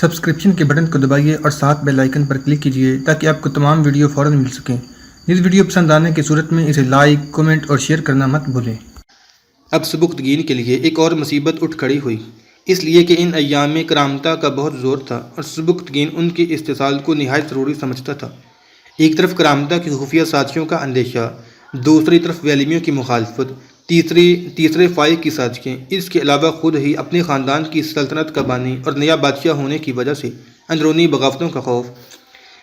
Subscription کے button کو دبائیے اور ساتھ بیل آئیکن پر کلک کیجیے تاکہ آپ کو تمام ویڈیو فوراً مل سکیں۔ اس ویڈیو پسند آنے کی صورت میں اسے لائک، کمنٹ اور شیئر کرنا مت بھولیں۔ اب سبکتگین کے لیے ایک اور مصیبت اٹھ کھڑی ہوئی، اس لیے کہ ان ایام میں کرامتہ کا بہت زور تھا اور سبکتگین ان کے استحصال کو نہایت ضروری سمجھتا تھا۔ ایک طرف کرامتہ کی خفیہ سازشوں کا اندیشہ، دوسری طرف ویلمیوں کی مخالفت، تیسرے فائق کی سازشیں، اس کے علاوہ خود ہی اپنے خاندان کی سلطنت کا بانی اور نیا بادشاہ ہونے کی وجہ سے اندرونی بغاوتوں کا خوف۔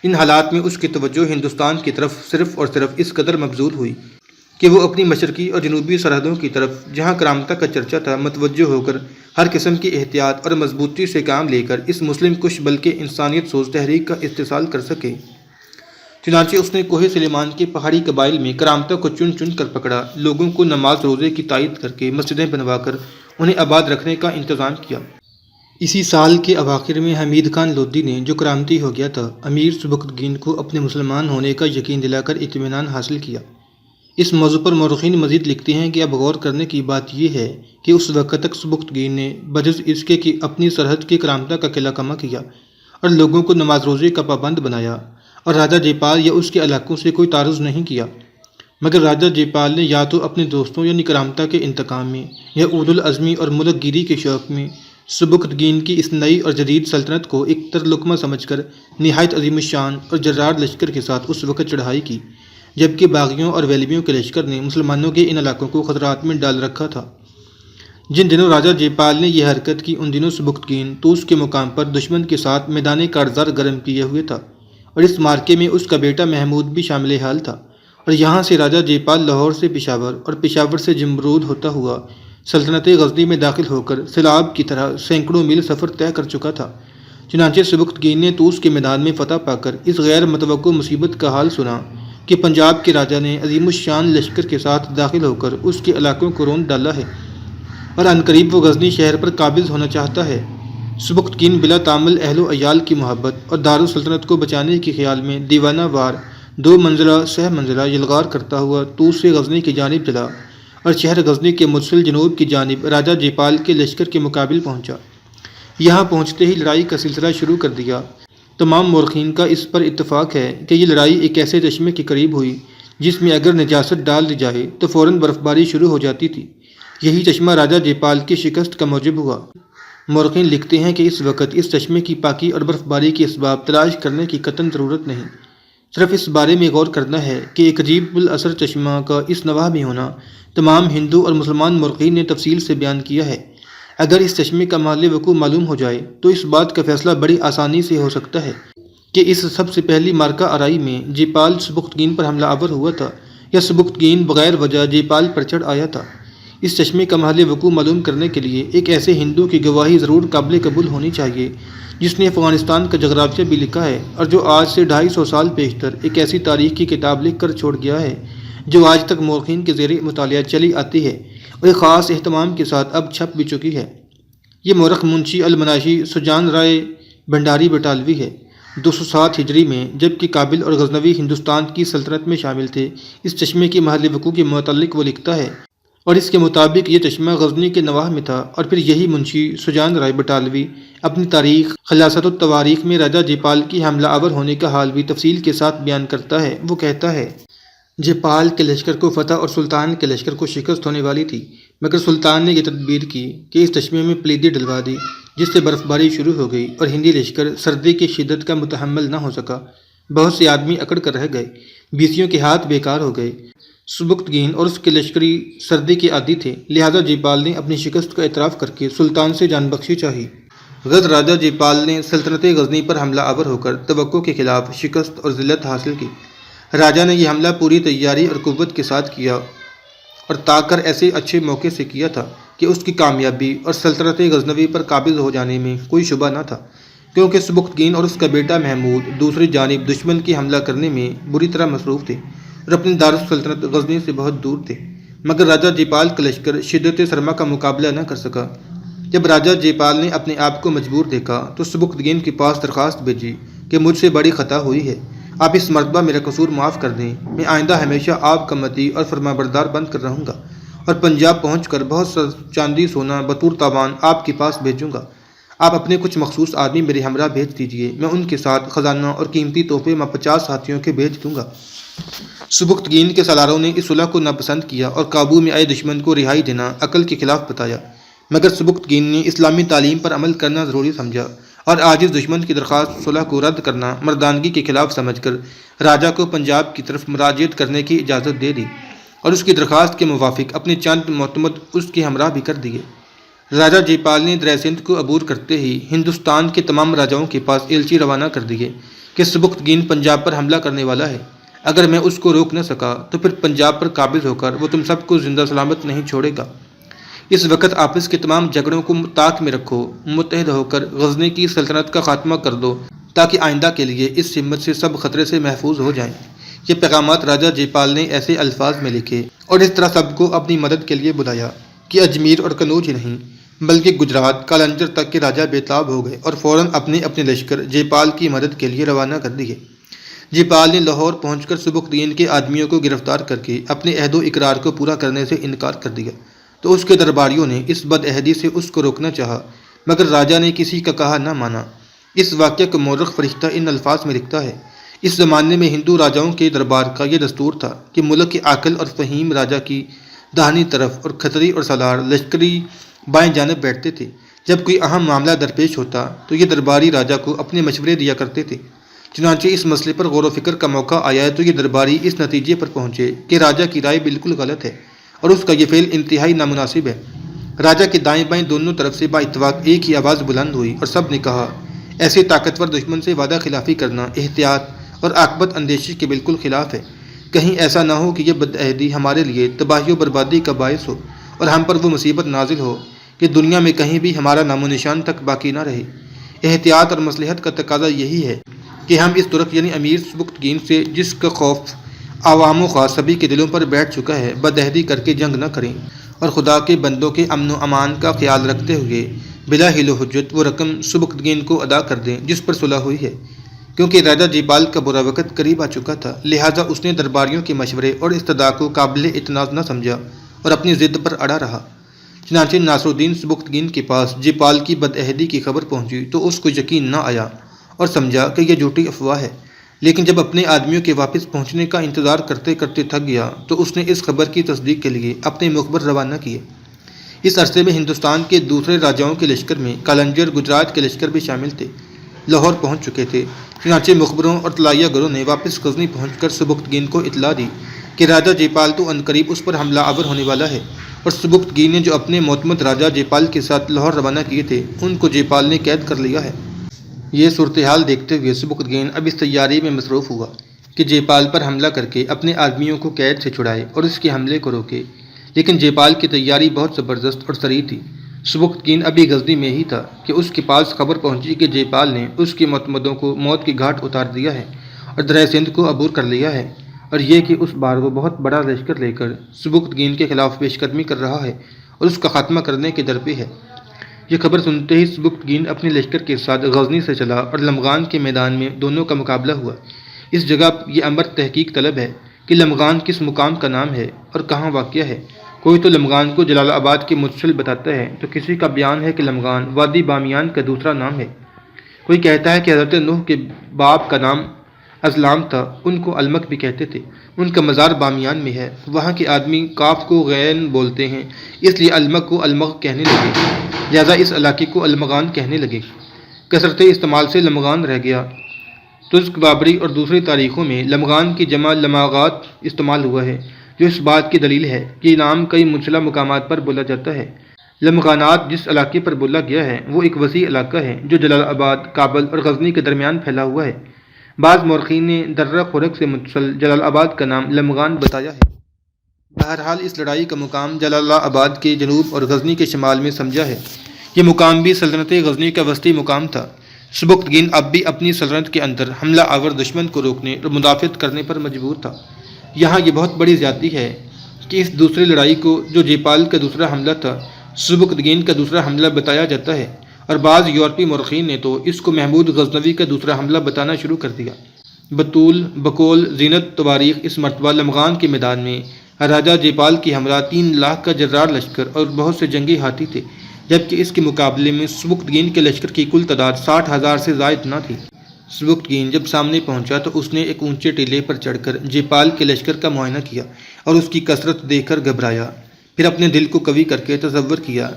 ان حالات میں اس کی توجہ ہندوستان کی طرف صرف اور صرف اس قدر مبذول ہوئی کہ وہ اپنی مشرقی اور جنوبی سرحدوں کی طرف جہاں کرامتہ کا چرچا تھا متوجہ ہو کر ہر قسم کی احتیاط اور مضبوطی سے کام لے کر اس مسلم کش بلکہ انسانیت سوز تحریک کا استحصال کر سکے۔ چنانچہ اس نے کوہ سلیمان کے پہاڑی قبائل میں کرامتہ کو چن چن کر پکڑا، لوگوں کو نماز روزے کی تائید کر کے مسجدیں بنوا کر انہیں آباد رکھنے کا انتظام کیا۔ اسی سال کے اواخر میں حمید خان لودھی نے، جو کرامتی ہو گیا تھا، امیر سبکتگین کو اپنے مسلمان ہونے کا یقین دلا کر اطمینان حاصل کیا۔ اس موضوع پر مورخین مزید لکھتے ہیں کہ اب غور کرنے کی بات یہ ہے کہ اس وقت تک سبکتگین نے بجز اس کے کہ اپنی سرحد کے کرامتہ کا قلعہ کما کیا اور لوگوں کو نماز روزے کا پابند بنایا اور راجہ جے پال یا اس کے علاقوں سے کوئی تعارض نہیں کیا، مگر راجہ جے پال نے یا تو اپنے دوستوں یعنی کرامتہ کے انتقام میں یا اولو العزمی اور ملک گیری کے شوق میں سبکتگین کی اس نئی اور جدید سلطنت کو ایک ترلقمہ سمجھ کر نہایت عظیم الشان اور جرار لشکر کے ساتھ اس وقت چڑھائی کی جبکہ باغیوں اور ویلمیوں کے لشکر نے مسلمانوں کے ان علاقوں کو خطرات میں ڈال رکھا تھا۔ جن دنوں راجہ جے پال نے یہ حرکت کی ان دنوں سبکتگین توس کے مقام پر دشمن کے ساتھ میدان کارزار گرم کیے ہوئے تھا اور اس مارکے میں اس کا بیٹا محمود بھی شامل حال تھا، اور یہاں سے راجہ جے پال لاہور سے پشاور اور پشاور سے جمرود ہوتا ہوا سلطنت غزنی میں داخل ہو کر سیلاب کی طرح سینکڑوں میل سفر طے کر چکا تھا۔ چنانچہ سبکتگین نے توس کے میدان میں فتح پا کر اس غیر متوقع مصیبت کا حال سنا کہ پنجاب کے راجہ نے عظیم الشان لشکر کے ساتھ داخل ہو کر اس کے علاقوں کو رون ڈالا ہے اور عنقریب وہ غزنی شہر پر قابض ہونا چاہتا ہے۔ سبکتگین بلا تعمل اہل و عیال کی محبت اور دارالسلطنت کو بچانے کے خیال میں دیوانہ وار 2 منزلہ سہ منزلہ یلغار کرتا ہوا توس سے غزنی کی جانب چلا اور شہر غزنی کے متصل جنوب کی جانب راجہ جے پال کے لشکر کے مقابل پہنچا۔ یہاں پہنچتے ہی لڑائی کا سلسلہ شروع کر دیا۔ تمام مورخین کا اس پر اتفاق ہے کہ یہ لڑائی ایک ایسے چشمے کے قریب ہوئی جس میں اگر نجاست ڈال دی جائے تو فوراً برف باری شروع ہو جاتی تھی۔ یہی چشمہ راجہ جے پال کی شکست کا موجب ہوا۔ مورخین لکھتے ہیں کہ اس وقت اس چشمے کی پاکی اور برف باری کے اسباب تلاش کرنے کی قطعاً ضرورت نہیں، صرف اس بارے میں غور کرنا ہے کہ ایک عجیب الاثر چشمہ کا اس نواح میں ہونا تمام ہندو اور مسلمان مورخین نے تفصیل سے بیان کیا ہے۔ اگر اس چشمے کا محل وقوع معلوم ہو جائے تو اس بات کا فیصلہ بڑی آسانی سے ہو سکتا ہے کہ اس سب سے پہلی مارکہ آرائی میں جے پال سبکتگین پر حملہ آور ہوا تھا یا سبکتگین بغیر وجہ جے پال پر چڑھ آیا تھا۔ اس چشمے کا محل وقوع معلوم کرنے کے لیے ایک ایسے ہندو کی گواہی ضرور قابل قبول ہونی چاہیے جس نے افغانستان کا جغرافیہ بھی لکھا ہے اور جو آج سے 250 سال پیشتر ایک ایسی تاریخ کی کتاب لکھ کر چھوڑ گیا ہے جو آج تک مورخین کے زیر مطالعہ چلی آتی ہے اور ایک خاص اہتمام کے ساتھ اب چھپ بھی چکی ہے۔ یہ مورخ منشی المناشی سجان رائے بھنڈاری بٹالوی ہے۔ 207 ہجری میں جبکہ کابل اور غزنوی ہندوستان کی سلطنت میں شامل تھے، اس چشمے کے محل وقوع کے متعلق وہ لکھتا ہے اور اس کے مطابق یہ چشمہ غزنی کے نواح میں تھا، اور پھر یہی منشی سجان رائے بٹالوی اپنی تاریخ خلاصۃ التواریخ میں راجہ جے پال کی حملہ آور ہونے کا حال بھی تفصیل کے ساتھ بیان کرتا ہے۔ وہ کہتا ہے، جے پال کے لشکر کو فتح اور سلطان کے لشکر کو شکست ہونے والی تھی، مگر سلطان نے یہ تدبیر کی کہ اس چشمے میں پلیدی ڈلوا دی جس سے برف باری شروع ہو گئی اور ہندی لشکر سردی کی شدت کا متحمل نہ ہو سکا۔ بہت سے آدمی اکڑ کر رہ گئے، بیسیوں کے ہاتھ بیکار ہو گئے۔ سبکتگین اور اس کے لشکری سردی کے عادی تھے، لہذا جے پال نے اپنی شکست کا اعتراف کر کے سلطان سے جان بخشی چاہی۔ غد راجہ جے پال نے سلطنت غزنی پر حملہ آور ہو کر توقع کے خلاف شکست اور ذلت حاصل کی۔ راجہ نے یہ حملہ پوری تیاری اور قوت کے ساتھ کیا اور طاق کر ایسے اچھے موقع سے کیا تھا کہ اس کی کامیابی اور سلطنت غزنوی پر قابض ہو جانے میں کوئی شبہ نہ تھا، کیونکہ سبکتگین اور اس کا بیٹا محمود دوسری جانب دشمن کی حملہ کرنے میں بری طرح مصروف تھے اور اپنی دارالسلطنت غزنی سے بہت دور تھے، مگر راجہ جے پال کا لشکر شدت سرما کا مقابلہ نہ کر سکا۔ جب راجہ جے پال نے اپنے آپ کو مجبور دیکھا تو سبکتگین کے پاس درخواست بھیجی کہ مجھ سے بڑی خطا ہوئی ہے، آپ اس مرتبہ میرا قصور معاف کر دیں، میں آئندہ ہمیشہ آپ کا مطیع اور فرمانبردار بن کر رہوں گا اور پنجاب پہنچ کر بہت سا چاندی سونا بطور تاوان آپ کے پاس بھیجوں گا۔ آپ اپنے کچھ مخصوص آدمی میرے ہمراہ بھیج دیجیے، میں ان کے ساتھ خزانہ اور قیمتی تحفے میں 50 ساتھیوں کے بھیج دوں گا۔ سبکتگین کے سالاروں نے اس صلح کو ناپسند کیا اور قابو میں آئے دشمن کو رہائی دینا عقل کے خلاف بتایا، مگر سبکتگین نے اسلامی تعلیم پر عمل کرنا ضروری سمجھا اور عاجز دشمن کی درخواست صلح کو رد کرنا مردانگی کے خلاف سمجھ کر راجا کو پنجاب کی طرف مراجعت کرنے کی اجازت دے دی اور اس کی درخواست کے موافق اپنے چند معتمد اس کے ہمراہ بھی کر دیے۔ راجا جے پال نے دریا سندھ کو عبور کرتے ہی ہندوستان کے تمام راجاؤں کے پاس ایلچی روانہ کر دیے کہ سبکتگین پنجاب پر حملہ کرنے والا ہے، اگر میں اس کو روک نہ سکا تو پھر پنجاب پر قابض ہو کر وہ تم سب کو زندہ سلامت نہیں چھوڑے گا۔ اس وقت آپس کے تمام جھگڑوں کو طاق میں رکھو، متحد ہو کر غزنی کی سلطنت کا خاتمہ کر دو تاکہ آئندہ کے لیے اس ہمت سے سب خطرے سے محفوظ ہو جائیں۔ یہ پیغامات راجا جے پال نے ایسے الفاظ میں لکھے اور اس طرح سب کو اپنی مدد کے لیے بلایا کہ اجمیر اور کنوج ہی نہیں بلکہ گجرات کالنجر تک کے راجا بےتاب ہو گئے اور فوراً اپنے اپنے لشکر جے پال کی مدد کے لیے روانہ کر دیے۔ جے پال نے لاہور پہنچ کر سبکتگین کے آدمیوں کو گرفتار کر کے اپنے عہد و اقرار کو پورا کرنے سے انکار کر دیا، تو اس کے درباریوں نے اس بد عہدی سے اس کو روکنا چاہا، مگر راجا نے کسی کا کہا نہ مانا۔ اس واقعہ کو مورخ فرشتہ ان الفاظ میں لکھتا ہے: اس زمانے میں ہندو راجاؤں کے دربار کا یہ دستور تھا کہ ملک کے عاقل اور فہیم راجا کی داہنی طرف اور کھتری اور سالار لشکری بائیں جانب بیٹھتے تھے۔ جب کوئی اہم معاملہ درپیش ہوتا تو یہ درباری راجا کو اپنے مشورے دیا کرتے تھے۔ چنانچہ اس مسئلے پر غور و فکر کا موقع آیا تو یہ درباری اس نتیجے پر پہنچے کہ راجا کی رائے بالکل غلط ہے اور اس کا یہ فعل انتہائی نامناسب ہے۔ راجا کے دائیں بائیں دونوں طرف سے با اتفاق ایک ہی آواز بلند ہوئی اور سب نے کہا: ایسے طاقتور دشمن سے وعدہ خلافی کرنا احتیاط اور عاقبت اندیشی کے بالکل خلاف ہے۔ کہیں ایسا نہ ہو کہ یہ بد عہدی ہمارے لیے تباہی و بربادی کا باعث ہو اور ہم پر وہ مصیبت نازل ہو کہ دنیا میں کہیں بھی ہمارا نام و نشان تک باقی نہ رہے۔ احتیاط اور مصلحت کا تقاضا یہی ہے کہ ہم اس ترک یعنی امیر سبکتگین سے، جس کا خوف عوام و خاص سبھی کے دلوں پر بیٹھ چکا ہے، بد عہدی کر کے جنگ نہ کریں اور خدا کے بندوں کے امن و امان کا خیال رکھتے ہوئے بلا حیل و حجت وہ رقم سبکتگین کو ادا کر دیں جس پر صلح ہوئی ہے۔ کیونکہ راجا جے پال کا برا وقت قریب آ چکا تھا، لہٰذا اس نے درباریوں کے مشورے اور استدعا کو قابل اعتماد نہ سمجھا اور اپنی ضد پر اڑا رہا۔ چنانچہ ناصر الدین سبکتگین کے پاس جے پال کی بد عہدی کی خبر پہنچی تو اس کو یقین نہ آیا اور سمجھا کہ یہ جھوٹی افواہ ہے، لیکن جب اپنے آدمیوں کے واپس پہنچنے کا انتظار کرتے کرتے تھک گیا تو اس نے اس خبر کی تصدیق کے لیے اپنے مخبر روانہ کیے۔ اس عرصے میں ہندوستان کے دوسرے راجاؤں کے لشکر میں کالنجر گجرات کے لشکر بھی شامل تھے، لاہور پہنچ چکے تھے۔ چنانچہ مخبروں اور طلائیہ گروں نے واپس غزنی پہنچ کر سبکتگین کو اطلاع دی کہ راجا جے پال تو عنقریب اس پر حملہ آور ہونے والا ہے، اور سبکتگین نے جو اپنے معتمد راجا جے پال کے ساتھ لاہور روانہ کیے تھے ان کو جے پال نے قید کر لیا ہے۔ یہ صورتحال دیکھتے ہوئے سبکتگین اب اس تیاری میں مصروف ہوا کہ جے پال پر حملہ کر کے اپنے آدمیوں کو قید سے چھڑائے اور اس کے حملے کو روکے، لیکن جے پال کی تیاری بہت زبردست اور سریع تھی۔ سبکتگین ابھی غزنی میں ہی تھا کہ اس کے پاس خبر پہنچی کہ جے پال نے اس کے معتمدوں کو موت کی گھاٹ اتار دیا ہے اور دریا سندھ کو عبور کر لیا ہے، اور یہ کہ اس بار وہ بہت بڑا لشکر لے کر سبکتگین کے خلاف پیش قدمی کر رہا ہے اور اس کا خاتمہ کرنے کے در پہ ہے۔ یہ خبر سنتے ہی سبکتگین اپنے لشکر کے ساتھ غزنی سے چلا اور لمغان کے میدان میں دونوں کا مقابلہ ہوا۔ اس جگہ یہ امر تحقیق طلب ہے کہ لمغان کس مقام کا نام ہے اور کہاں واقع ہے۔ کوئی تو لمغان کو جلال آباد کے متصل بتاتا ہے تو کسی کا بیان ہے کہ لمغان وادی بامیان کا دوسرا نام ہے۔ کوئی کہتا ہے کہ حضرت نوح کے باپ کا نام ازلام تھا، ان کو المک بھی کہتے تھے، ان کا مزار بامیان میں ہے، وہاں کے آدمی کاف کو غین بولتے ہیں اس لیے المک کو المغ کہنے لگے، لہذا اس علاقے کو المغان کہنے لگے۔ کثرت استعمال سے لمغان رہ گیا۔ تزک بابری اور دوسری تاریخوں میں لمغان کی جمع لماغات استعمال ہوا ہے، جو اس بات کی دلیل ہے کہ یہ نام کئی منسلہ مقامات پر بولا جاتا ہے۔ لمغانات جس علاقے پر بولا گیا ہے وہ ایک وسیع علاقہ ہے جو جلال آباد، کابل اور غزنی کے درمیان پھیلا ہوا ہے۔ بعض مورخین نے درہ خورک سے متصل جلال آباد کا نام لمغان بتایا ہے۔ بہرحال اس لڑائی کا مقام جلال آباد کے جنوب اور غزنی کے شمال میں سمجھا ہے۔ یہ مقام بھی سلطنت غزنی کا وسطی مقام تھا۔ سبکتگین اب بھی اپنی سلطنت کے اندر حملہ آور دشمن کو روکنے اور مدافعت کرنے پر مجبور تھا۔ یہاں یہ بہت بڑی زیادتی ہے کہ اس دوسری لڑائی کو جو جے پال کا دوسرا حملہ تھا سبکتگین کا دوسرا حملہ بتایا جاتا ہے، اور بعض یورپی مورخین نے تو اس کو محمود غزنوی کا دوسرا حملہ بتانا شروع کر دیا۔ بطول بقول زینت تواریخ اس مرتبہ لمغان کے میدان میں راجا جے پال کی ہمراہ 3 لاکھ کا جرار لشکر اور بہت سے جنگی ہاتھی تھے، جبکہ اس کے مقابلے میں سبکتگین کے لشکر کی کل تعداد 60,000 سے زائد نہ تھی۔ سبکتگین جب سامنے پہنچا تو اس نے ایک اونچے ٹیلے پر چڑھ کر جیپال کے لشکر کا معائنہ کیا اور اس کی کثرت دیکھ کر گھبرایا۔ پھر اپنے دل کو قوی کر کے تصور کیا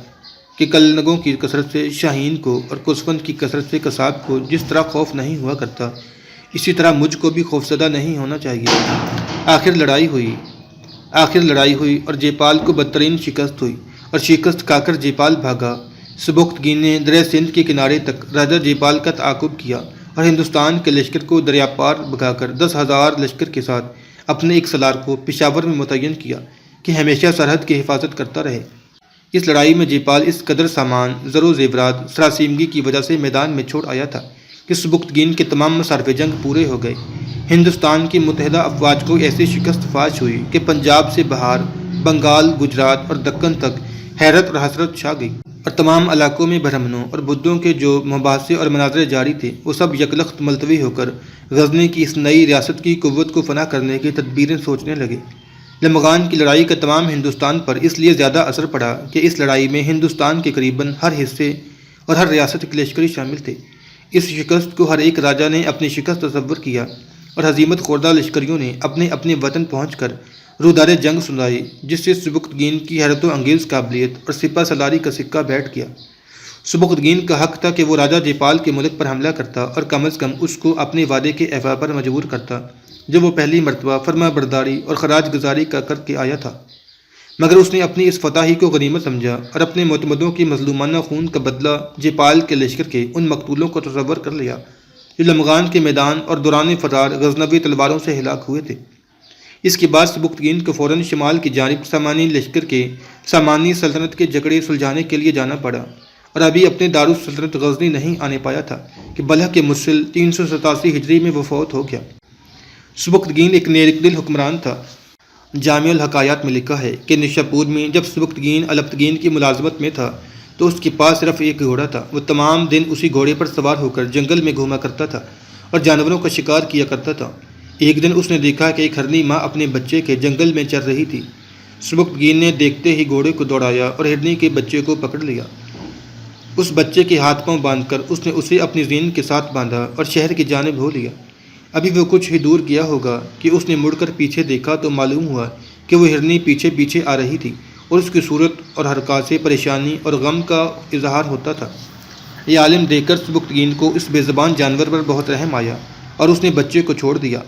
کہ کلنگوں کی کثرت سے شاہین کو اور کسوند کی کثرت سے کساب کو جس طرح خوف نہیں ہوا کرتا، اسی طرح مجھ کو بھی خوفزدہ نہیں ہونا چاہیے۔ آخر لڑائی ہوئی اور جیپال کو بدترین شکست ہوئی اور شکست کھا کر جیپال بھاگا۔ سبکتگین نے دریا سندھ کے کنارے تک راجہ جیپال کا تعاقب کیا اور ہندوستان کے لشکر کو دریا پار بھگا کر 10,000 لشکر کے ساتھ اپنے ایک سالار کو پشاور میں متعین کیا کہ ہمیشہ سرحد کی حفاظت کرتا رہے۔ اس لڑائی میں جیپال اس قدر سامان، زر و زیورات، سراسیمگی کی وجہ سے میدان میں چھوڑ آیا تھا کہ سبکتگین کے تمام مصارف جنگ پورے ہو گئے۔ ہندوستان کی متحدہ افواج کو ایسی شکست فاش ہوئی کہ پنجاب سے بہار، بنگال، گجرات اور دکن تک حیرت اور حسرت چھا گئی، اور تمام علاقوں میں برہمنوں اور بدھوں کے جو مباحثے اور مناظرے جاری تھے وہ سب یکلخت ملتوی ہو کر غزنی کی اس نئی ریاست کی قوت کو فنا کرنے کی تدبیریں سوچنے لگے۔ لمغان کی لڑائی کا تمام ہندوستان پر اس لیے زیادہ اثر پڑا کہ اس لڑائی میں ہندوستان کے قریباً ہر حصے اور ہر ریاست کے لشکری شامل تھے۔ اس شکست کو ہر ایک راجہ نے اپنی شکست تصور کیا اور ہزیمت خوردہ لشکریوں نے اپنے اپنے وطن پہنچ کر رودار جنگ سنائی، جس سے سبکتگین کی حیرت و انگیز قابلیت اور سپہ سالاری کا سکہ بیٹھ گیا۔ سبکتگین کا حق تھا کہ وہ راجہ جیپال کے ملک پر حملہ کرتا اور کم از کم اس کو اپنے وعدے کے ایفا پر مجبور کرتا جو وہ پہلی مرتبہ فرما برداری اور خراج گزاری کا کر کے آیا تھا، مگر اس نے اپنی اس فتح ہی کو غنیمت سمجھا اور اپنے معتمدوں کی مظلومانہ خون کا بدلہ جیپال کے لشکر کے ان مقتولوں کو تصور کر لیا جو لمغان کے میدان اور دوران فرار غزنوی تلواروں سے ہلاک ہوئے تھے۔ اس کے بعد سبکتگین کو فوراً شمال کی جانب سامانی لشکر کے سامانی سلطنت کے جھگڑے سلجھانے کے لیے جانا پڑا، اور ابھی اپنے دارالسلطنت غزنی نہیں آنے پایا تھا کہ بلح کے مسل 387 ہجری میں وہ فوت ہو گیا۔ سبکتگین ایک نیک دل حکمران تھا۔ جامع الحکایات میں لکھا ہے کہ نشاپور میں جب سبکتگین الپتگین کی ملازمت میں تھا تو اس کے پاس صرف ایک گھوڑا تھا۔ وہ تمام دن اسی گھوڑے پر سوار ہو کر جنگل میں گھوما کرتا تھا اور جانوروں کا شکار کیا کرتا تھا۔ ایک دن اس نے دیکھا کہ ایک ہرنی ماں اپنے بچے کے جنگل میں چر رہی تھی۔ سبکتگین نے دیکھتے ہی گھوڑے کو دوڑایا اور ہرنی کے بچے کو پکڑ لیا۔ اس بچے کے ہاتھ پاؤں باندھ کر اس نے اسے اپنی زین کے ساتھ باندھا اور شہر کی جانب ہو لیا۔ ابھی وہ کچھ ہی دور گیا ہوگا کہ اس نے مڑ کر پیچھے دیکھا تو معلوم ہوا کہ وہ ہرنی پیچھے پیچھے آ رہی تھی اور اس کی صورت اور حرکات سے پریشانی اور غم کا اظہار ہوتا تھا۔ یہ عالم دیکھ کر سبکتگین کو اس بے زبان جانور پر بہت رحم آیا اور اس نے بچے کو چھوڑ دیا۔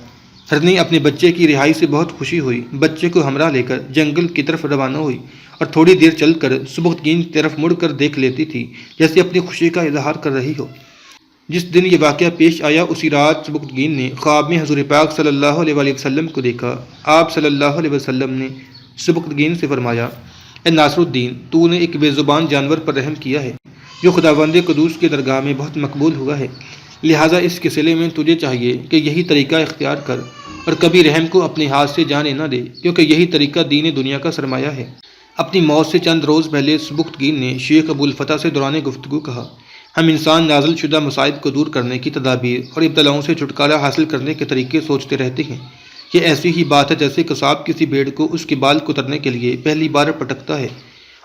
ہرنی اپنے بچے کی رہائی سے بہت خوشی ہوئی، بچے کو ہمراہ لے کر جنگل کی طرف روانہ ہوئی اور تھوڑی دیر چل کر سبکتگین کی طرف مڑ کر دیکھ لیتی تھی جیسے اپنی خوشی کا اظہار کر رہی ہو۔ جس دن یہ واقعہ پیش آیا اسی رات سبکتگین نے خواب میں حضور پاک صلی اللہ علیہ وآلہ وسلم کو دیکھا۔ آپ صلی اللہ علیہ وسلم نے سبکتگین سے فرمایا، اے ناصر الدین، تو نے ایک بے زبان جانور پر رحم کیا ہے جو خداوند قدوس کی درگاہ میں بہت مقبول ہوا ہے، لہٰذا اس کے صلے میں تجھے چاہیے کہ یہی طریقہ اختیار کر اور کبھی رحم کو اپنے ہاتھ سے جانے نہ دے، کیونکہ یہی طریقہ دین دنیا کا سرمایہ ہے۔ اپنی موت سے چند روز پہلے سبکتگین نے شیخ ابو الفتح سے دوران گفتگو کہا، ہم انسان نازل شدہ مصائب کو دور کرنے کی تدابیر اور ابتلاؤں سے چھٹکارا حاصل کرنے کے طریقے سوچتے رہتے ہیں۔ یہ ایسی ہی بات ہے جیسے قصاب کسی بھیڑ کو اس کے بال کترنے کے لیے پہلی بار پٹکتا ہے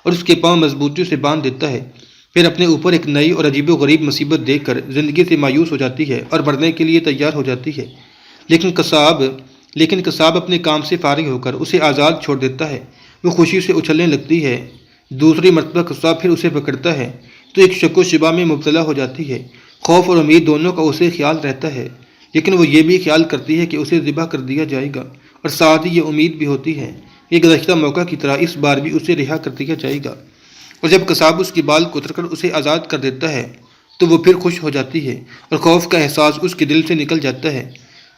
اور اس کے پاؤں مضبوطی سے باندھ دیتا ہے، پھر اپنے اوپر ایک نئی اور عجیب و غریب مصیبت دیکھ کر زندگی سے مایوس ہو جاتی ہے اور مرنے کے لیے تیار ہو جاتی ہے۔ لیکن قصاب اپنے کام سے فارغ ہو کر اسے آزاد چھوڑ دیتا ہے، وہ خوشی سے اچھلنے لگتی ہے۔ دوسری مرتبہ قصاب پھر اسے پکڑتا ہے تو ایک شک و شبہ میں مبتلا ہو جاتی ہے۔ خوف اور امید دونوں کا اسے خیال رہتا ہے، لیکن وہ یہ بھی خیال کرتی ہے کہ اسے ذبح کر دیا جائے گا، اور ساتھ ہی یہ امید بھی ہوتی ہے کہ گزشتہ موقع کی طرح اس بار بھی اسے رہا کر دیا جائے گا۔ اور جب قصاب اس کے بال کتر کر اسے آزاد کر دیتا ہے تو وہ پھر خوش ہو جاتی ہے اور خوف کا احساس اس کے دل سے نکل جاتا ہے۔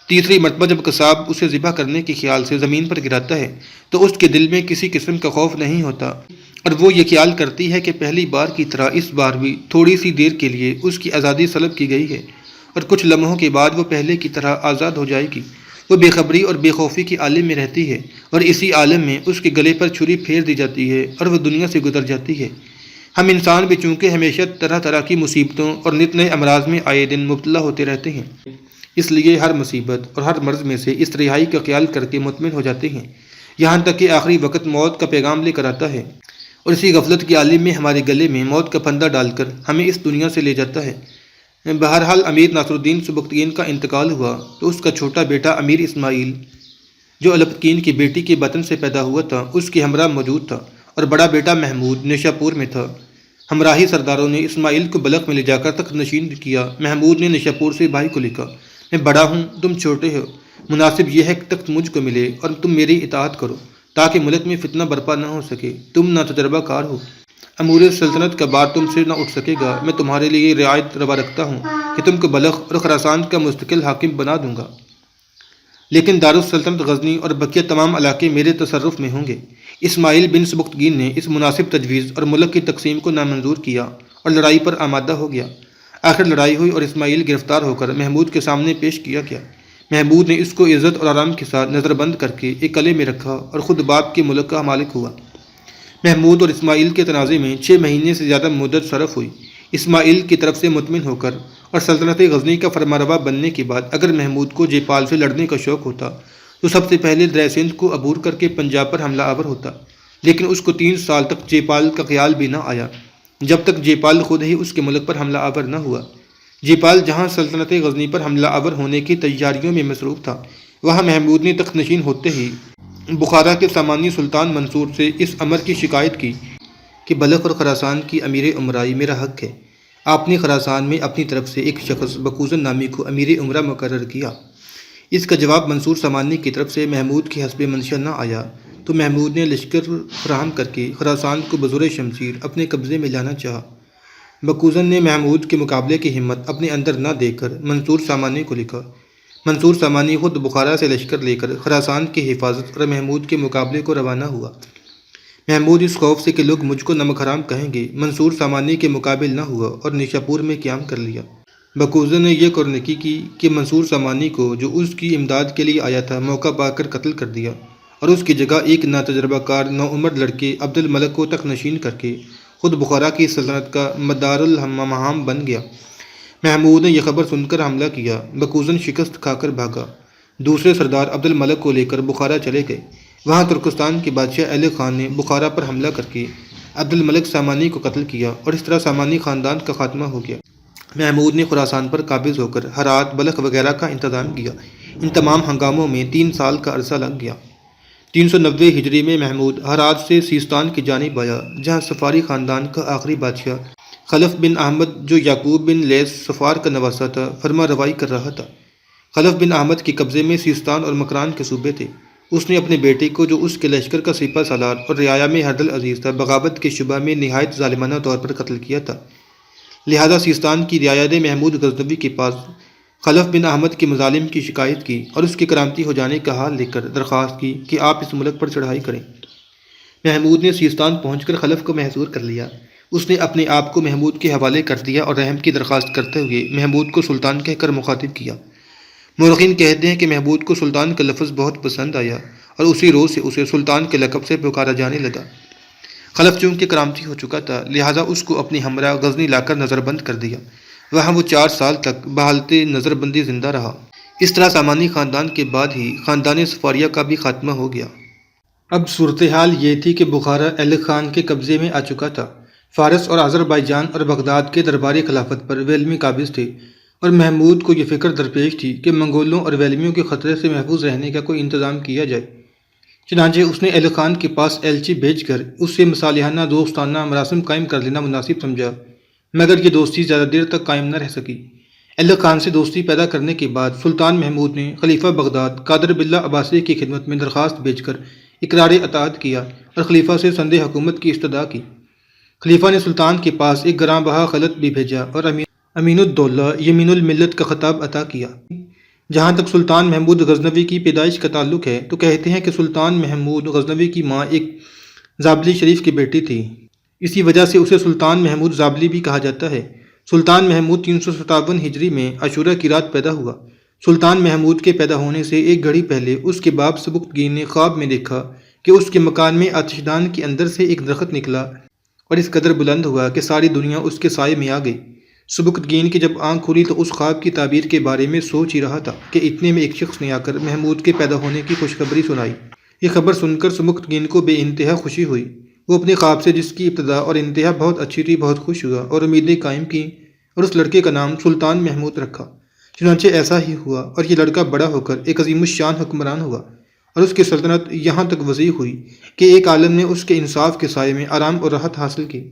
تیسری مرتبہ جب قصاب اسے ذبح کرنے کے خیال سے زمین پر گراتا ہے تو اس کے دل میں کسی قسم کا خوف نہیں ہوتا، اور وہ یہ خیال کرتی ہے کہ پہلی بار کی طرح اس بار بھی تھوڑی سی دیر کے لیے اس کی آزادی سلب کی گئی ہے اور کچھ لمحوں کے بعد وہ پہلے کی طرح آزاد ہو جائے گی۔ وہ بے خبری اور بے خوفی کے عالم میں رہتی ہے اور اسی عالم میں اس کے گلے پر چھری پھیر دی جاتی ہے اور وہ دنیا سے گزر جاتی ہے۔ ہم انسان بھی چونکہ ہمیشہ طرح طرح کی مصیبتوں اور نت نئے امراض میں آئے دن مبتلا ہوتے رہتے ہیں، اس لیے ہر مصیبت اور ہر مرض میں سے اس رہائی کا خیال کر کے مطمئن ہو جاتے ہیں، یہاں تک کہ آخری وقت موت کا پیغام لے کر آتا ہے اور اسی غفلت کے عالم میں ہمارے گلے میں موت کا پھندا ڈال کر ہمیں اس دنیا سے لے جاتا ہے۔ بہرحال امیر ناصر الدین سبکتگین کا انتقال ہوا تو اس کا چھوٹا بیٹا امیر اسماعیل، جو البتکین کی بیٹی کے بطن سے پیدا ہوا تھا، اس کے ہمراہ موجود تھا، اور بڑا بیٹا محمود نیشاپور میں تھا۔ ہمراہی سرداروں نے اسماعیل کو بلخ میں لے جا کر تخت نشین کیا۔ محمود نے نیشاپور سے بھائی کو لکھا، میں بڑا ہوں، تم چھوٹے ہو، مناسب یہ ہے کہ تخت مجھ کو ملے اور تم میری اطاعت کرو تاکہ ملک میں فتنہ برپا نہ ہو سکے۔ تم ناتجربہ کار ہو، امور سلطنت کا بار تم سے نہ اٹھ سکے گا۔ میں تمہارے لیے رعایت روا رکھتا ہوں کہ تم کو بلخ اور خراسان کا مستقل حاکم بنا دوں گا، لیکن دارالسلطنت غزنی اور بقیہ تمام علاقے میرے تصرف میں ہوں گے۔ اسماعیل بن سبکتگین نے اس مناسب تجویز اور ملک کی تقسیم کو نامنظور کیا اور لڑائی پر آمادہ ہو گیا۔ آخر لڑائی ہوئی اور اسماعیل گرفتار ہو کر محمود کے سامنے پیش کیا گیا۔ محمود نے اس کو عزت اور آرام کے ساتھ نظر بند کر کے ایک قلعے میں رکھا اور خود باپ کے ملک کا مالک ہوا۔ محمود اور اسماعیل کے تنازع میں 6 مہینے سے زیادہ مدت صرف ہوئی۔ اسماعیل کی طرف سے مطمئن ہو کر اور سلطنت غزنی کا فرمانروا بننے کے بعد اگر محمود کو جے پال سے لڑنے کا شوق ہوتا تو سب سے پہلے دریا سندھ کو عبور کر کے پنجاب پر حملہ آور ہوتا، لیکن اس کو 3 سال تک جے پال کا خیال بھی نہ آیا، جب تک جے پال خود ہی اس کے ملک پر حملہ آور نہ ہوا۔ جے پال جہاں سلطنت غزنی پر حملہ آور ہونے کی تیاریوں میں مصروف تھا، وہاں محمود نے تخت نشین ہوتے ہی بخارا کے سامانی سلطان منصور سے اس امر کی شکایت کی کہ بلخ اور خراسان کی امیر امرائی میرا حق ہے۔ آپ نے خراسان میں اپنی طرف سے ایک شخص بکوزن نامی کو امیر امرا مقرر کیا۔ اس کا جواب منصور سامانی کی طرف سے محمود کی حسب منشا نہ آیا تو محمود نے لشکر فراہم کر کے خراسان کو بزور شمشیر اپنے قبضے میں لانا چاہا۔ بکوزن نے محمود کے مقابلے کی ہمت اپنے اندر نہ دے کر منصور سامانی کو لکھا۔ منصور سامانی خود بخارا سے لشکر لے کر خراسان کی حفاظت اور محمود کے مقابلے کو روانہ ہوا۔ محمود اس خوف سے کہ لوگ مجھ کو نمک حرام کہیں گے، منصور سامانی کے مقابل نہ ہوا اور نیشاپور میں قیام کر لیا۔ بکوزن نے یہ کرنکی کی کہ منصور سامانی کو، جو اس کی امداد کے لیے آیا تھا، موقع پا کر قتل کر دیا اور اس کی جگہ ایک ناتجربہ کار نوعمر لڑکے عبد الملک کو تخت نشین کر کے خود بخارا کی سلطنت کا مدار المہام بن گیا۔ محمود نے یہ خبر سن کر حملہ کیا۔ بکوزن شکست کھا کر بھاگا۔ دوسرے سردار عبد الملک کو لے کر بخارا چلے گئے۔ وہاں ترکستان کے بادشاہ ایلے خان نے بخارا پر حملہ کر کے عبد الملک سامانی کو قتل کیا اور اس طرح سامانی خاندان کا خاتمہ ہو گیا۔ محمود نے خراسان پر قابض ہو کر ہرات، بلخ وغیرہ کا انتظام کیا۔ ان تمام ہنگاموں میں 3 سال کا عرصہ لگ گیا۔ 390 ہجری میں محمود ہرات سے سیستان کی جانب آیا، جہاں صفاری خاندان کا آخری بادشاہ خلف بن احمد، جو یعقوب بن لیث صفار کا نواسہ تھا، فرما روائی کر رہا تھا۔ خلف بن احمد کے قبضے میں سیستان اور مکران کے صوبے تھے۔ اس نے اپنے بیٹے کو، جو اس کے لشکر کا سپہ سالار اور رعایا میں حردل عزیز تھا، بغاوت کے شبہ میں نہایت ظالمانہ طور پر قتل کیا تھا۔ لہذا سیستان کی رعایا نے محمود غزنوی کے پاس خلف بن احمد کے مظالم کی شکایت کی اور اس کے کرامتی ہو جانے کا حال لے کر درخواست کی کہ آپ اس ملک پر چڑھائی کریں۔ محمود نے سیستان پہنچ کر خلف کو محصور کر لیا۔ اس نے اپنے آپ کو محمود کے حوالے کر دیا اور رحم کی درخواست کرتے ہوئے محمود کو سلطان کہہ کر مخاطب کیا۔ مورخین کہتے ہیں کہ محمود کو سلطان کا لفظ بہت پسند آیا اور اسی روز سے اسے سلطان کے لقب سے پکارا جانے لگا۔ خلف چونکہ کرامتی ہو چکا تھا، لہٰذا اس کو اپنی ہمراہ غزنی لا کر نظر بند کر دیا۔ وہاں وہ 4 سال تک بحالت نظر بندی زندہ رہا۔ اس طرح سامانی خاندان کے بعد ہی خاندان صفاریہ کا بھی خاتمہ ہو گیا۔ اب صورتحال یہ تھی کہ بخارا ایلے خان کے قبضے میں آ چکا تھا۔ فارس اور آذربائیجان اور بغداد کے درباری خلافت پر ویلمی قابض تھے اور محمود کو یہ فکر درپیش تھی کہ منگولوں اور ویلمیوں کے خطرے سے محفوظ رہنے کا کوئی انتظام کیا جائے۔ چنانچہ اس نے ایلے خان کے پاس ایلچی بھیج کر اس سے مصالحانہ دوستانہ مراسم قائم کر لینا مناسب سمجھا، مگر یہ دوستی زیادہ دیر تک قائم نہ رہ سکی۔ ایلے خان سے دوستی پیدا کرنے کے بعد سلطان محمود نے خلیفہ بغداد قادر باللہ عباسی کی خدمت میں درخواست بھیج کر اقرار اطاعت کیا اور خلیفہ سے سند حکومت کی استدعا کی۔ خلیفہ نے سلطان کے پاس ایک گراں بہا خلط بھی بھیجا اور امین الدولہ یمین الملت کا خطاب عطا کیا۔ جہاں تک سلطان محمود غزنوی کی پیدائش کا تعلق ہے تو کہتے ہیں کہ سلطان محمود غزنوی کی ماں ایک زابلی شریف کی بیٹی تھی، اسی وجہ سے اسے سلطان محمود زابلی بھی کہا جاتا ہے۔ سلطان محمود 357 ہجری میں عاشورہ کی رات پیدا ہوا۔ سلطان محمود کے پیدا ہونے سے ایک گھڑی پہلے اس کے باپ سبکتگین نے خواب میں دیکھا کہ اس کے مکان میں آتشدان کے اندر سے ایک درخت نکلا اور اس قدر بلند ہوا کہ ساری دنیا اس کے سائے میں آ گئی۔ سبکتگین کی جب آنکھ کھلی تو اس خواب کی تعبیر کے بارے میں سوچ ہی رہا تھا کہ اتنے میں ایک شخص نے آ کر محمود کے پیدا ہونے کی خوشخبری سنائی۔ یہ خبر سن کر سبکتگین کو بے انتہا خوشی ہوئی۔ وہ اپنے خواب سے جس کی ابتدا اور انتہا بہت اچھی تھی بہت خوش ہوا اور امیدیں قائم کیں اور اس لڑکے کا نام سلطان محمود رکھا۔ چنانچہ ایسا ہی ہوا اور یہ لڑکا بڑا ہو کر ایک عظیم الشان حکمران ہوا اور اس کی سلطنت یہاں تک وسیع ہوئی کہ ایک عالم نے اس کے انصاف کے سائے میں آرام اور راحت حاصل کی۔